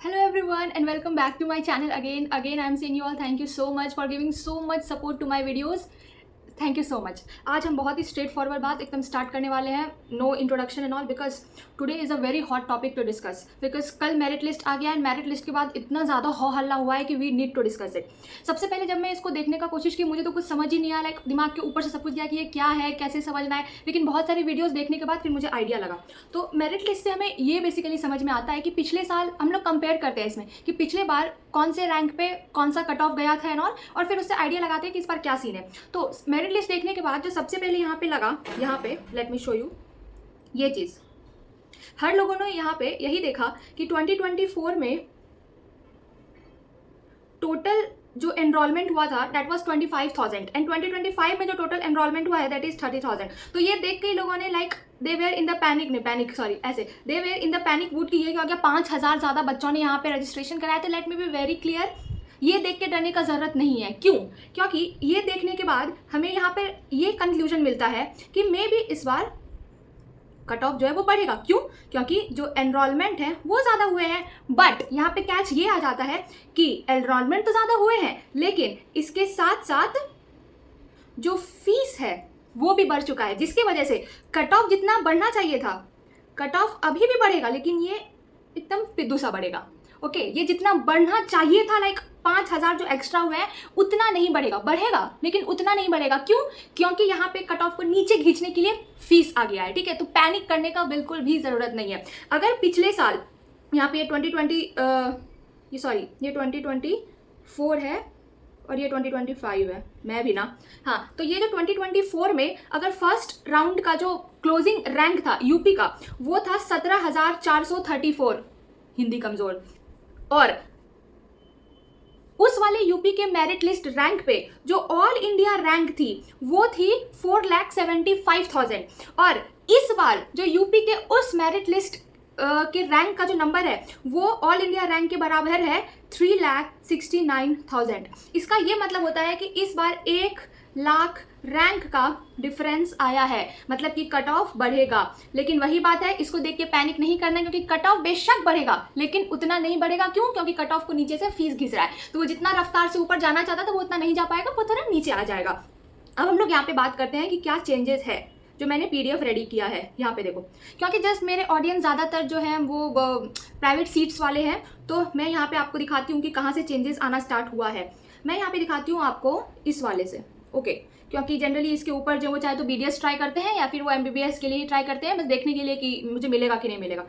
Hello everyone and welcome back to my channel again I'm saying you all thank you so much for giving so much support to my videos. Thank you so much. आज हम बहुत ही straight forward बात एकदम start करने वाले हैं, no introduction and all, because today is a very hot topic to discuss. Because कल merit list आ गया एंड मेरिट लिस्ट के बाद इतना ज़्यादा हो हल्ला हुआ है कि we need to discuss it. सबसे पहले जब मैं इसको देखने का कोशिश की मुझे तो कुछ समझ ही नहीं आया, लाइक दिमाग के ऊपर से सब कुछ गया कि ये क्या है, कैसे समझना है, लेकिन बहुत सारी वीडियोज़ देखने के बाद फिर मुझे आइडिया लगा। तो मेरिट लिस्ट से हमें ये बेसिकली समझ में आता है कि पिछले साल हम लोग कंपेयर करते हैं इसमें कि पिछले बार कौन से रैंक पे कौन सा कट ऑफ गया था एंड ऑल, और फिर उससे आइडिया लगाते हैं कि इस बार क्या सीन है। तो मेरिट लिस्ट देखने के बाद जो सबसे पहले यहाँ पे लगा, यहाँ पे लेट मी शो यू, ये चीज़ हर लोगों ने यहाँ पे यही देखा कि 2024 में टोटल जो एनरोलमेंट हुआ था दैट वाज 25,000 एंड 2025 में जो टोटल एनरोलमेंट हुआ है दैट इज 30,000। तो ये देख के लोगों ने like they were in the panic would की ये क्या हो गया, 5,000 ज़्यादा बच्चों ने यहाँ पे रजिस्ट्रेशन कराया। तो let me be very clear, ये देख के डरने का ज़रूरत नहीं है। क्यों? क्योंकि ये देखने के बाद हमें यहाँ पे ये कंक्लूजन मिलता है कि मे बी इस बार कट ऑफ जो है वो बढ़ेगा। क्यों? क्योंकि जो एनरोलमेंट है वो ज़्यादा हुए हैं, बट यहाँ पे कैच ये आ जाता है कि एनरोलमेंट तो ज़्यादा हुए हैं लेकिन इसके साथ साथ जो फीस है वो भी बढ़ चुका है, जिसकी वजह से कट ऑफ जितना बढ़ना चाहिए था, कट ऑफ अभी भी बढ़ेगा लेकिन ये एकदम पिद्दू सा बढ़ेगा। ओके, ये जितना बढ़ना चाहिए था लाइक 5,000 जो एक्स्ट्रा हुए हैं उतना नहीं बढ़ेगा, बढ़ेगा लेकिन उतना नहीं बढ़ेगा। क्यों? क्योंकि यहाँ पे कट ऑफ को नीचे खींचने के लिए फीस आ गया है। ठीक है, तो पैनिक करने का बिल्कुल भी ज़रूरत नहीं है। अगर पिछले साल यहाँ पे ये 2024 है और ये 2025 है, मैं भी ना, हाँ, तो ये जो 2024 में अगर फर्स्ट राउंड का जो क्लोजिंग रैंक था यूपी का वो था 17,434, हिंदी कमज़ोर, और उस वाले यूपी के मेरिट लिस्ट रैंक पे जो ऑल इंडिया रैंक थी वो थी 4,75,000, और इस बार जो यूपी के उस मेरिट लिस्ट के रैंक का जो नंबर है वो ऑल इंडिया रैंक के बराबर है 3,69,000। इसका ये मतलब होता है कि इस बार 1,00,000 रैंक का डिफरेंस आया है, मतलब कि कट ऑफ बढ़ेगा। लेकिन वही बात है, इसको देख के पैनिक नहीं करना, क्योंकि कट ऑफ बेशक बढ़ेगा लेकिन उतना नहीं बढ़ेगा। क्यों? क्योंकि कट ऑफ को नीचे से फीस घिस रहा है, तो वो जितना रफ्तार से ऊपर जाना चाहता था वो उतना नहीं जा पाएगा, वो थोड़ा नीचे आ जाएगा। अब हम लोग यहाँ पे बात करते हैं कि क्या चेंजेस है जो मैंने PDF रेडी किया है। यहाँ पे देखो, क्योंकि जस्ट मेरे ऑडियंस ज़्यादातर जो हैं वो प्राइवेट सीट्स वाले हैं, तो मैं यहाँ पे आपको दिखाती हूँ कि कहाँ से चेंजेस आना स्टार्ट हुआ है। मैं यहाँ पे दिखाती हूँ आपको इस वाले से, ओके, क्योंकि जनरली इसके ऊपर जो वो चाहे तो BDS ट्राई करते हैं या फिर वो MBBS के लिए ही ट्राई करते हैं, बस देखने के लिए कि मुझे मिलेगा कि नहीं मिलेगा।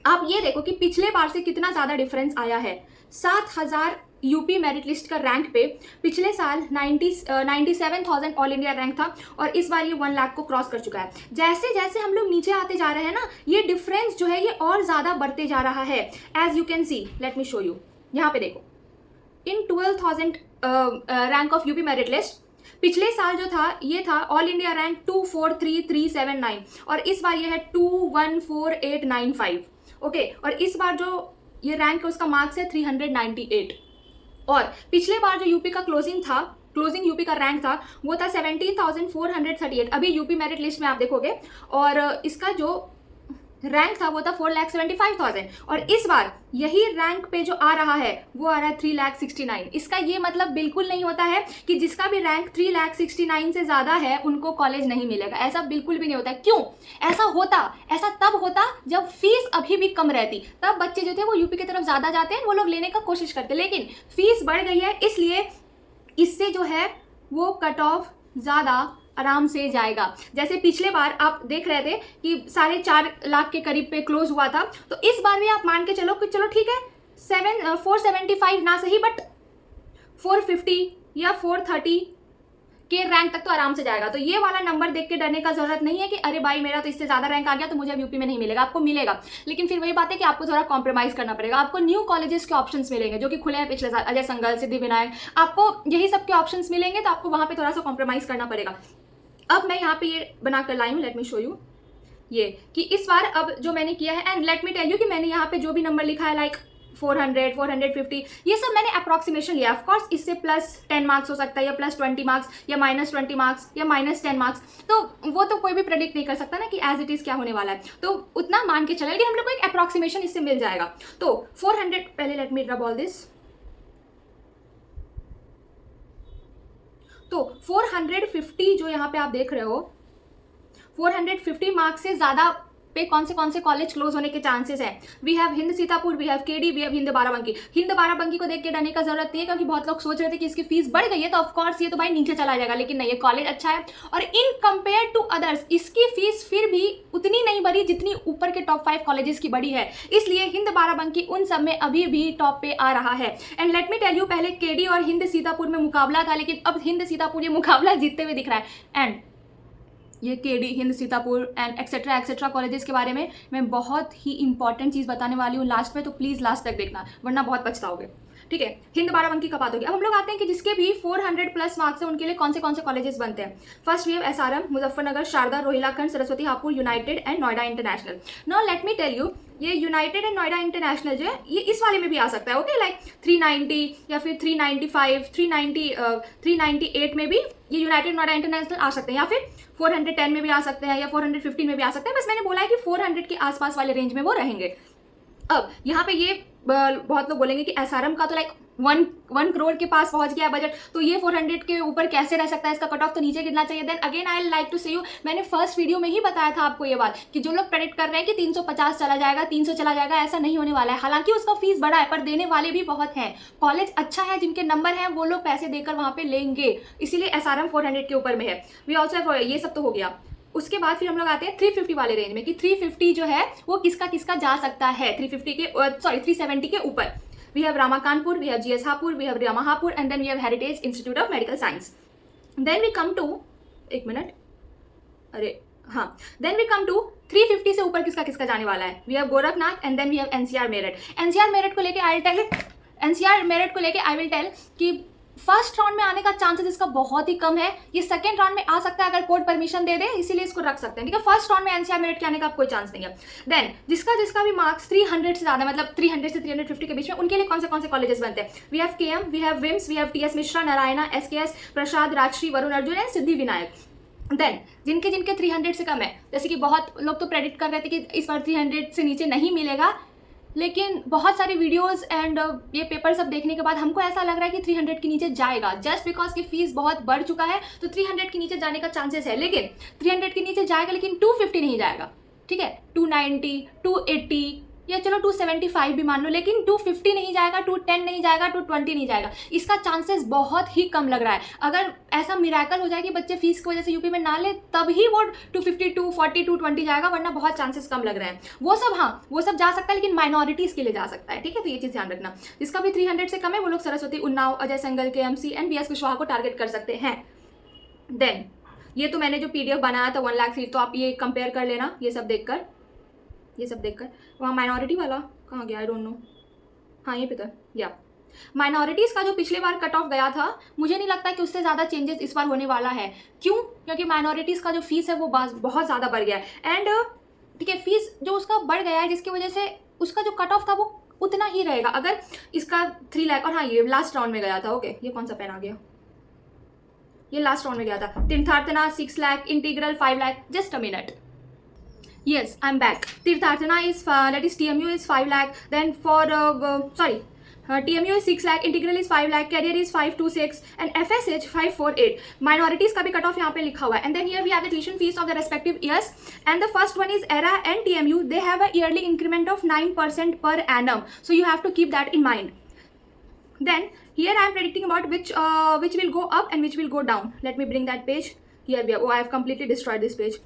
आप ये देखो कि पिछले बार से कितना ज़्यादा डिफरेंस आया है। 7,000 यूपी मेरिट लिस्ट का रैंक पे पिछले साल 97,000 ऑल इंडिया रैंक था और इस बार ये 1,00,000 को क्रॉस कर चुका है। जैसे जैसे हम लोग नीचे आते जा रहे हैं ना, ये डिफरेंस जो है ये और ज़्यादा बढ़ते जा रहा है। As you can see, let me show you, यहाँ पे देखो, in 12,000 rank of UP merit list पिछले साल जो था ये था ऑल इंडिया रैंक 243,379 और इस बार ये है 214,895। ओके, और इस बार जो ये रैंक है उसका मार्क्स है 398। और पिछले बार जो यूपी का क्लोजिंग यूपी का रैंक था वो था 17,438। अभी यूपी मेरिट लिस्ट में आप देखोगे, और इसका जो रैंक था वो था 4,75,000 और इस बार यही रैंक पे जो आ रहा है वो आ रहा है 3,69,000। इसका ये मतलब बिल्कुल नहीं होता है कि जिसका भी रैंक 3,69,000 से ज़्यादा है उनको कॉलेज नहीं मिलेगा, ऐसा बिल्कुल भी नहीं होता है। क्यों ऐसा तब होता जब फीस अभी भी कम रहती, तब बच्चे जो थे वो यूपी की तरफ ज़्यादा जाते हैं, वो लोग लेने का कोशिश करते, लेकिन फीस बढ़ गई है इसलिए इससे जो है वो कट ऑफ ज़्यादा आराम से जाएगा। जैसे पिछले बार आप देख रहे थे कि 4.5 लाख के करीब पे क्लोज हुआ था, तो इस बार भी आप मान के चलो कि चलो ठीक है 475 ना सही बट 450 या 430 के रैंक तक तो आराम से जाएगा। तो ये वाला नंबर देख के डरने का जरूरत नहीं है कि अरे भाई मेरा तो इससे ज़्यादा रैंक आ गया तो मुझे अब यूपी में नहीं मिलेगा। आपको मिलेगा, लेकिन फिर वही बात है कि आपको थोड़ा कॉम्प्रोमाइज़ करना पड़ेगा। आपको न्यू कॉलेजेस के ऑप्शंस मिलेंगे जो कि खुले हैं पिछले साल, अजय संगल, सिद्धि विनायक, आपको यही सब के ऑप्शंस मिलेंगे, तो आपको वहाँ पर थोड़ा सा कॉम्प्रोमाइज़ करना पड़ेगा। अब मैं यहाँ पे ये बना कर लाई हूँ, लेट मी शो यू, ये कि इस बार अब जो मैंने किया है, and let me tell you कि मैंने यहाँ पे जो भी नंबर लिखा है लाइक 400, 450, ये सब मैंने अप्रॉक्सीमेशन लिया। ऑफकोर्स इससे +10 मार्क्स हो सकता है, या +20 मार्क्स, या -20 मार्क्स, या -10 मार्क्स, तो वो तो कोई भी प्रेडिक्ट नहीं कर सकता ना कि एज इट इज़ क्या होने वाला है, तो उतना मान के चले, लेकिन हम लोग को एक अप्रॉक्सीमेशन इससे मिल जाएगा। तो 400, पहले लेट मी रब ऑल दिस, तो 450 जो यहाँ पे आप देख रहे हो, 450 मार्क्स से ज़्यादा पे कौन से कॉलेज क्लोज होने के चांसेस हैं। We have Hind Sitapur, we have KD, we have Hind Barabanki. Hind Barabanki को देख के डरने का जरूरत नहीं है, क्योंकि बहुत लोग सोच रहे थे कि इसकी फीस बढ़ गई है तो ऑफकोर्स ये तो भाई नीचे चला जाएगा, लेकिन नहीं, ये कॉलेज अच्छा है और इन कंपेयर टू अदर्स इसकी फीस फिर भी उतनी नहीं बढ़ी जितनी ऊपर के टॉप 5 कॉलेजेस की बढ़ी है, इसलिए हिंद बाराबंकी उन सब में अभी भी टॉप पे आ रहा है। And let me tell you, पहले केडी और हिंद सीतापुर में मुकाबला था, लेकिन अब हिंद सीतापुर ये मुकाबला जीतते हुए दिख रहा है। एंड ये KD, Hind Sitapur and etcetera colleges के बारे में मैं बहुत ही इंपॉर्टेंट चीज़ बताने वाली हूँ लास्ट में, तो प्लीज़ लास्ट तक देखना वरना बहुत पछताओगे, ठीक है। हिंद बाराबंकी का बात होगी। अब हम लोग आते हैं कि जिसके भी 400+ मार्क्स हैं उनके लिए कौन से कॉलेजेस बनते हैं। First we have SRM, Muzaffarnagar, Sharda, Rohilkhand, Saraswati Hapur, united and Noida international. Now let me tell you, ये यूनाइटेड एंड नोएडा इंटरनेशनल जो है ये इस वाले में भी आ सकता है, ओके, लाइक 390 या फिर 395, 398 में भी ये यूनाइटेड नोएडा इंटरनेशनल आ सकते हैं, या फिर 410 में भी आ सकते हैं, या 415 में भी आ सकते हैं। बस मैंने बोला है कि 400 के आसपास वाले रेंज में वो रहेंगे। अब यहाँ पे ये बहुत लोग बोलेंगे कि एसआरएम का तो लाइक 1 करोड़ के पास पहुंच गया बजट, तो ये 400 के ऊपर कैसे रह सकता है, इसका कट ऑफ तो नीचे गिरना चाहिए। Then again I like to say you, मैंने फर्स्ट वीडियो में ही बताया था आपको ये बात कि जो लोग प्रेडिक्ट कर रहे हैं कि 350 चला जाएगा, 300 चला जाएगा, ऐसा नहीं होने वाला है। हालांकि उसका फीस बड़ा है पर देने वाले भी बहुत हैं, कॉलेज अच्छा है, जिनके नंबर हैं वो लोग पैसे देकर वहाँ पे लेंगे, इसीलिए एसआरएम 400 के ऊपर में है। वी ऑल्सो, ये सब तो हो गया। उसके बाद फिर हम लोग आते हैं 350 वाले रेंज में कि 350 जो है वो किसका जा सकता है, 370 के ऊपर। We have Rama Kanpur, we have GS Hapur, we have Rama Hapur, and then we have heritage institute of medical science. Then we come to, एक मिनट, अरे हाँ, देन वी कम टू 350 से ऊपर किसका जाने वाला है। We have Gorakhnath and then we have NCR Meerut. NCR Meerut को लेके आई विल टेल कि फर्स्ट राउंड में आने का चांसेस इसका बहुत ही कम है, ये सेकंड राउंड में आ सकता है अगर कोर्ट परमिशन दे दे, इसीलिए इसको रख सकते हैं, ठीक है। फर्स्ट राउंड में एनसीआर मेरिट के आने का कोई चांस नहीं है। देन जिसका भी मार्क्स 300 से ज्यादा, मतलब 300 से 350 के बीच में, उनके लिए कौन से कॉलेजेस बनते हैं। We have KM, we have VIMS, we have TS Mishra, Narayana, SKS, Prasad, Rajshree, Varun Arjun and Siddhi Vinayak. Then जिनके 300 से कम है, जैसे कि बहुत लोग तो प्रेडिक्ट कर रहे थे कि इस बार 300 से नीचे नहीं मिलेगा, लेकिन बहुत सारे वीडियोस एंड ये पेपर सब देखने के बाद हमको ऐसा लग रहा है कि 300 के नीचे जाएगा, जस्ट बिकॉज की फीस बहुत बढ़ चुका है, तो 300 के नीचे जाने का चांसेस है। लेकिन 300 के नीचे जाएगा, लेकिन 250 नहीं जाएगा, ठीक है, 290, 280 या चलो 275 भी मान लो, लेकिन 250 नहीं जाएगा, 210 नहीं जाएगा, 220 नहीं जाएगा। इसका चांसेस बहुत ही कम लग रहा है। अगर ऐसा मिराकल हो जाए कि बच्चे फीस की वजह से यूपी में ना ले, तब ही वो 250, 240, 220 जाएगा, वरना बहुत चांसेस कम लग रहे हैं। वो सब जा सकता है, लेकिन माइनॉरिटीज के लिए जा सकता है, ठीक है। तो ये चीज़ ध्यान रखना, जिसका भी 300 से कम है वो लोग सरस्वती, उन्नाव, अजय संगल, केएमसी एंड बीएस कुशवाहा को टारगेट कर सकते हैं। देन ये तो मैंने जो PDF बनाया था 1 लाख सीट, तो आप ये कंपेयर कर लेना, ये सब देखकर वहाँ माइनॉरिटी वाला कहाँ गया, आई डोंट नो, हाँ ये पे था, या माइनॉरिटीज़ का जो पिछले बार कट ऑफ गया था, मुझे नहीं लगता कि उससे ज़्यादा चेंजेस इस बार होने वाला है। क्यों? क्योंकि माइनॉरिटीज़ का जो फीस है वो बहुत ज़्यादा बढ़ गया है, एंड ठीक है, फीस जो उसका बढ़ गया है, जिसकी वजह से उसका जो कट ऑफ था वो उतना ही रहेगा। अगर इसका 3 लाख, और हाँ ये लास्ट राउंड में गया था, ओके, ये कौन सा पेन आ गया, ये लास्ट राउंड में गया था। तीर्थार्थना 6 lakh, integral 5 lakh, just a minute, yes, I'm back. Tirtharthana is that is TMU is 5 lakh. Then for TMU is 6 lakh, integral is 5 lakh, career is 526 and FSH 548. Minorities का भी cut off यहाँ पे लिखा हुआ है. And then here we have the tuition fees of the respective years. And the first one is ERA and TMU. They have a yearly increment of 9% per annum. So you have to keep that in mind. Then here I am predicting about which will go up and which will go down. Let me bring that page. Here we are. Oh, I have completely destroyed this page.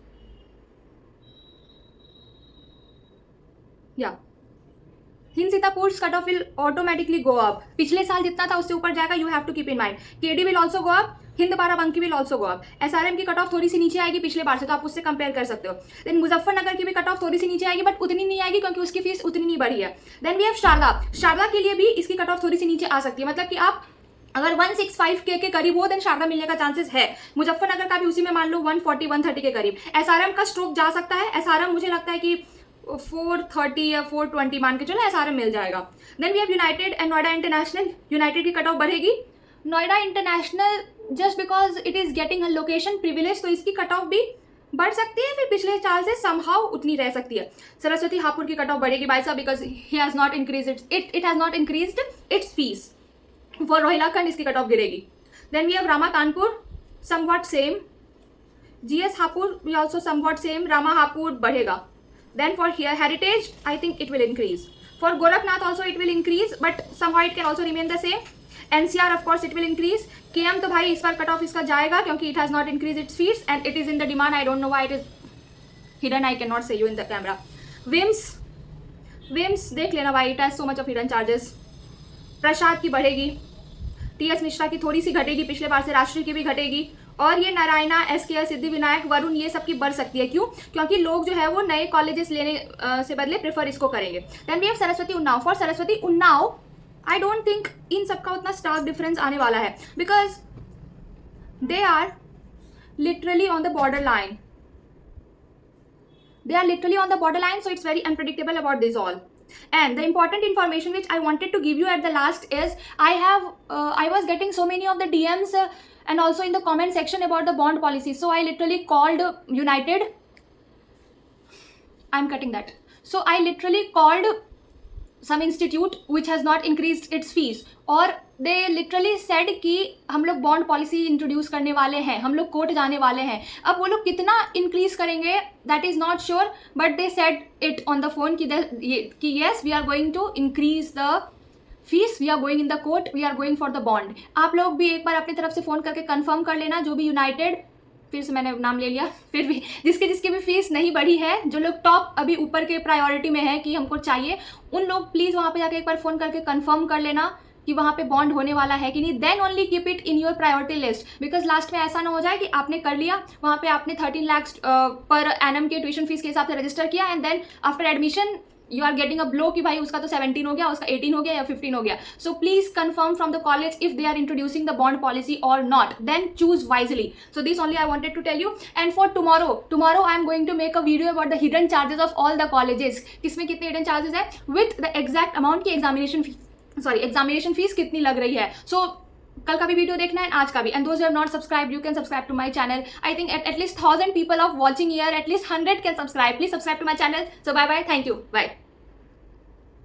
या Hind Sitapur cut off will automatically go up, पिछले साल जितना था उससे ऊपर जाएगा, you have to keep in mind. KD will also go up, Hind Barabanki will also go up. SRM की cut off थोड़ी सी नीचे आएगी पिछले बार से, तो आप उससे कंपेयर कर सकते हो। देन मुजफ्फरनगर की भी कट ऑफ थोड़ी सी नीचे आएगी, बट उतनी नहीं आएगी क्योंकि उसकी फीस उतनी नहीं बढ़ी है। देन वी हैव शारदा के लिए भी इसकी कट ऑफ थोड़ी सी नीचे आ सकती है, मतलब कि आप अगर 165K के करीब हो, देन शारदा मिलने का चांसेस है। मुजफ्फरनगर का भी उसी में मान लो 140, 130 के करीब। एसआरएम का स्ट्रोक जा सकता है, एसआरएम मुझे लगता है कि 430 या 420 मान के चलो, ऐसा सारे मिल जाएगा. Then we have United and Noida International. United की कट ऑफ बढ़ेगी. Noida International just because it is getting a location privilege, तो इसकी कट ऑफ भी बढ़ सकती है, फिर पिछले साल से समहाउ उतनी रह सकती है. सरस्वती हापुड़ की कट ऑफ बढ़ेगी भाई साहब, because he has not increase it has not increased its fees. For Rohilkhand इसकी कट ऑफ गिरेगी. Then we have Rama Kanpur somewhat same. GS Hapur we also somewhat same. Rama Hapur बढ़ेगा. Then for heritage I think it will increase. For Gorakhnath also it will increase, but somehow it can also remain the same. NCR of course it will increase. KM तो भाई इस बार cut off इसका जाएगा क्योंकि it has not increase its fees and it is in the demand. I don't know why it is hidden. I can not say you in the camera. विम्स देख लेना भाई, it has so much of hidden charges. प्रसाद की बढ़ेगी. TS Mishra की थोड़ी सी घटेगी, पिछले बार से राष्ट्रीय की भी घटेगी. और ये नारायणा, SKS, सिद्धि विनायक, वरुण, ये सब की बढ़ सकती है. क्यों? क्योंकि लोग जो है वो नए कॉलेजेस लेने से बदले प्रेफर इसको करेंगे. Then we have Saraswati Unnao. For Saraswati Unnao I don't think इन सबका उतना स्टार्क डिफरेंस आने वाला है, because they are literally on the border line. They are literally on the borderline, so it's very unpredictable about this all. And the important information which I wanted to give you at the last is I was getting so many of the DMs and also in the comment section about the bond policy. So I literally called United. I'm cutting that. So I literally called some institute which has not increased its fees, और they literally said कि हम लोग bond policy introduce करने वाले हैं, हम लोग court जाने वाले हैं. अब वो लोग कितना इंक्रीज करेंगे that is not sure, but they said it on the phone कि yes we are going to increase the fees, we are going in the court, we are going for the bond. आप लोग भी एक बार अपनी तरफ से phone करके confirm कर लेना, जो भी यूनाइटेड, फिर से मैंने नाम ले लिया, फिर भी जिसकी भी फीस नहीं बढ़ी है, जो लोग टॉप अभी ऊपर के प्रायोरिटी में है कि हमको चाहिए, उन लोग प्लीज़ वहाँ पे जाके एक बार फ़ोन करके कंफर्म कर लेना कि वहाँ पे बॉन्ड होने वाला है कि नहीं. Then only keep it in your priority list, because last में ऐसा ना हो जाए कि आपने कर लिया, वहाँ पे आपने 13 लाख पर एनम के ट्यूशन फीस के हिसाब से रजिस्टर किया and then after admission you are getting a blow कि भाई उसका तो 17 हो गया, उसका 18 हो गया या 15 हो गया. So please confirm from the college if they are introducing the bond policy और not, then choose wisely. So this only I wanted to tell you. And for tomorrow I am going to make a video about the hidden charges of all the colleges. किसमें कितने hidden charges है with the exact amount की examination fees कितनी लग रही है. सो कल का भी वीडियो देखना है, आज का भी. And those have not subscribe, you can subscribe to my channel. I think at least 1000 people of watching here, at least 100 can subscribe. Please subscribe to my channel. So bye bye, thank you, bye.